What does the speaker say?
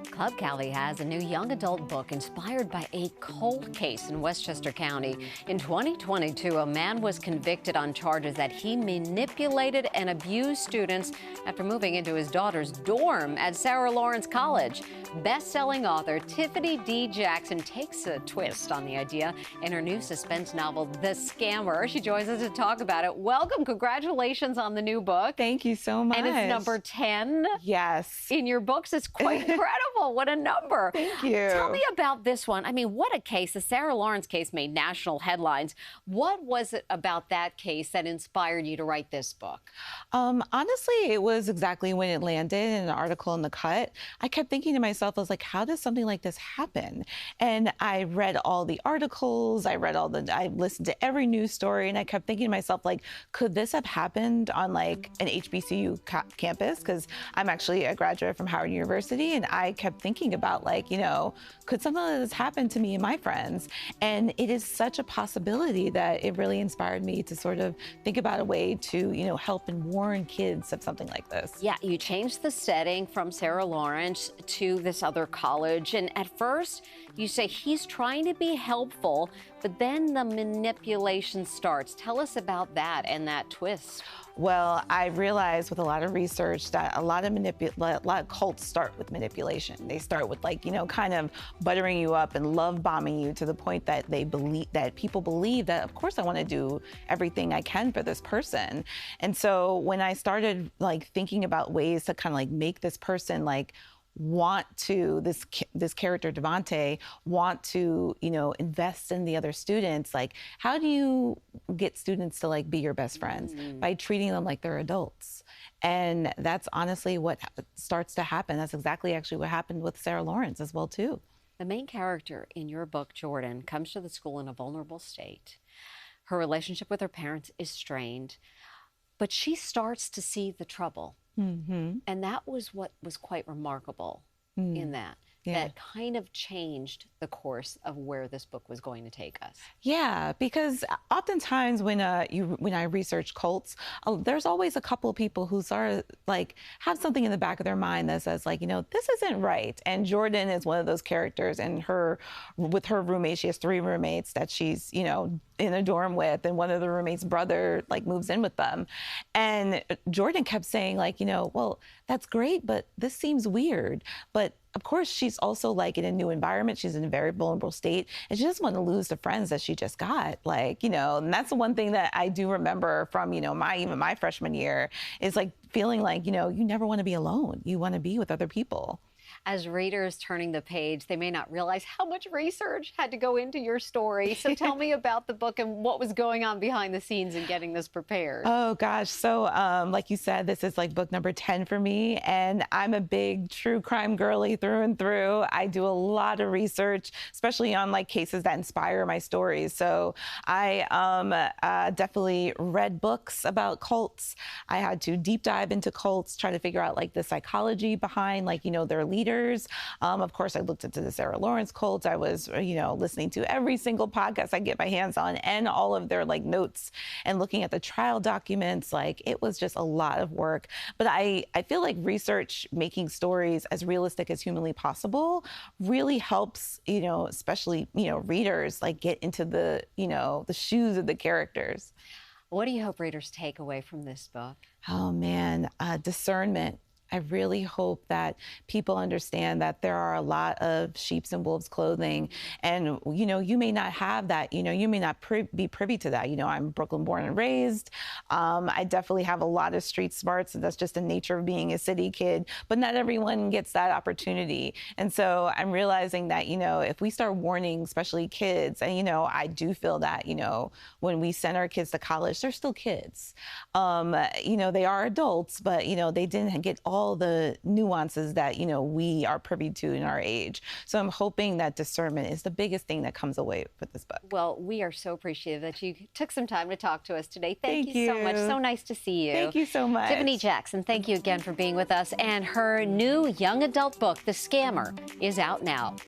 Club Cali has a new young adult book inspired by a cold case in Westchester County. In 2022, a man was convicted on charges that he manipulated and abused students after moving into his daughter's dorm at Sarah Lawrence College. Best-selling author Tiffany D Jackson takes a twist on the idea in her new suspense novel, The Scammer. She joins us to talk about it. Welcome. Congratulations on the new book. Thank you so much. And it's number 10. Yes. In your books. It's quite incredible. What a number. Thank you. Tell me about this one. I mean, what a case. The Sarah Lawrence case made national headlines. What was it about that case that inspired you to write this book? Honestly, it was exactly when it landed in an article in The Cut. I kept thinking to myself, I was like, how does something like this happen? And I read all the articles, I listened to every news story, and I kept thinking to myself, like, could this have happened on like an HBCU campus? Because I'm actually a graduate from Howard University, and I kept thinking about, like, could something like this happen to me and my friends? And it is such a possibility that it really inspired me to sort of think about a way to, help and warn kids of something like this. Yeah, you changed the setting from Sarah Lawrence to this other college. And at first, you say he's trying to be helpful, but then the manipulation starts. Tell us about that and that twist. Well, I realized with a lot of research that a lot of cults start with manipulation. They start with, like, kind of buttering you up and love bombing you to the point that people believe that, of course, I want to do everything I can for this person. And so when I started, like, thinking about ways to kind of like make this person, like, want to, this character Devante, want to, invest in the other students, like, how do you get students to, like, be your best friends? By treating them like they're adults. And that's honestly what starts to happen. That's exactly actually what happened with Sarah Lawrence as well, too. The main character in your book, Jordan, comes to the school in a vulnerable state. Her relationship with her parents is strained, but she starts to see the trouble. Mm-hmm. And that was what was quite remarkable in that. Yeah. That kind of changed the course of where this book was going to take us. Yeah, because oftentimes when I research cults, there's always a couple of people who sort of, like, have something in the back of their mind that says, like, this isn't right. And Jordan is one of those characters. And with her roommate, she has 3 roommates that she's, in a dorm with, and one of the roommates' brother, like, moves in with them. And Jordan kept saying, like, well, that's great, but this seems weird. But of course, she's also, like, in a new environment. She's in a very vulnerable state, and she doesn't want to lose the friends that she just got. Like, and that's the one thing that I do remember from, even my freshman year is, like, feeling like, you never want to be alone. You want to be with other people. As readers turning the page, they may not realize how much research had to go into your story. So tell me about the book and what was going on behind the scenes in getting this prepared. Oh, gosh. So like you said, this is, like, book number 10 for me. And I'm a big true crime girly through and through. I do a lot of research, especially on, like, cases that inspire my stories. So I definitely read books about cults. I had to deep dive into cults, try to figure out, like, the psychology behind, like, their leaders. Of course, I looked into the Sarah Lawrence cult. I was, listening to every single podcast I get my hands on and all of their, like, notes and looking at the trial documents. Like, it was just a lot of work. But I feel like research, making stories as realistic as humanly possible, really helps, especially, readers, like, get into the, the shoes of the characters. What do you hope readers take away from this book? Oh, man, discernment. I really hope that people understand that there are a lot of sheep's and wolves clothing. And, you may not have that, you may not be privy to that. I'm Brooklyn born and raised. I definitely have a lot of street smarts, and that's just the nature of being a city kid. But not everyone gets that opportunity. And so I'm realizing that, if we start warning, especially kids, and, I do feel that, when we send our kids to college, they're still kids. They are adults, but, they didn't get all the nuances that, we are privy to in our age. So I'm hoping that discernment is the biggest thing that comes away with this book. Well, we are so appreciative that you took some time to talk to us today. Thank you so much. So nice to see you. Thank you so much. Tiffany Jackson, thank you again for being with us. And her new young adult book, The Scammer, is out now.